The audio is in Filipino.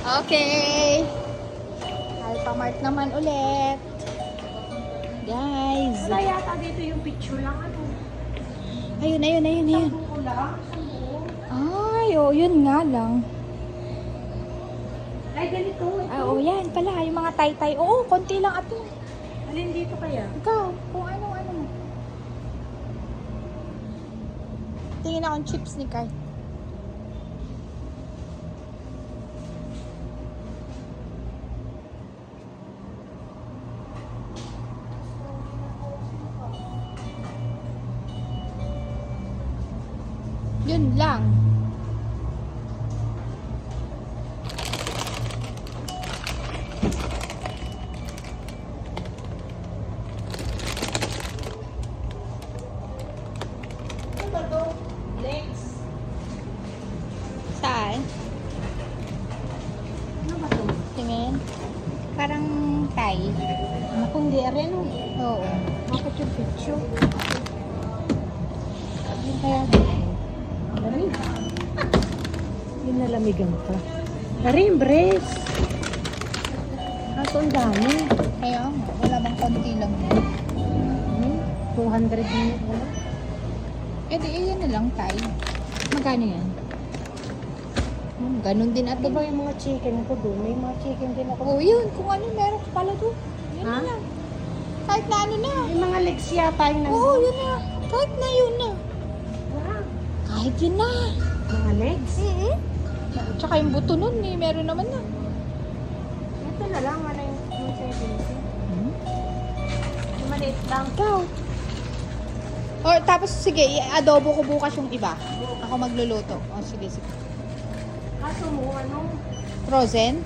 Okay. Alphamart naman ulit. Guys. Wala yata dito yung picture lang. Ano? Ayun. Buko lang. Ay, oh, yun nga lang. Ay, ganito. Ito. Ah, oh, yan pala. Yung mga tay-tay. Oo, konti lang ate. Alin dito kaya? Ikaw, kung ano. Tingin akong chips ni Kai. Yun lang. Ano ba to? Legs. Saan? Ano ba to? Tingin. Parang Thai. Naku, hindi rin. Oo. Bakit yung picture? Yung kaya dito? Lamig. Yung nalamigan ka. Rin, brace. Kaso ang dami. Kaya nga, wala bang konti lang yun. 200 din. Wala. Eh di, yan na lang Thai. Magkano yan? Ganun din Ano ate. ba yung mga chicken ko doon? May mga chicken din ako. Oo, yun. Kung ano, meron ka pala doon. Yun Ha? na lang. Kahit na ano na. May mga legs yata yung Oo, yun na. Kahit na yun na. Wow. Kahit yun na. Mga legs? Tsaka yung buto nun eh, meron naman na. Ito na lang. Ano yung 70? Yung maliit lang. Ikaw. Or tapos sige, i-adobo ko bukas yung iba. Ako magluluto. O sige. Kaso mo, ano? Frozen?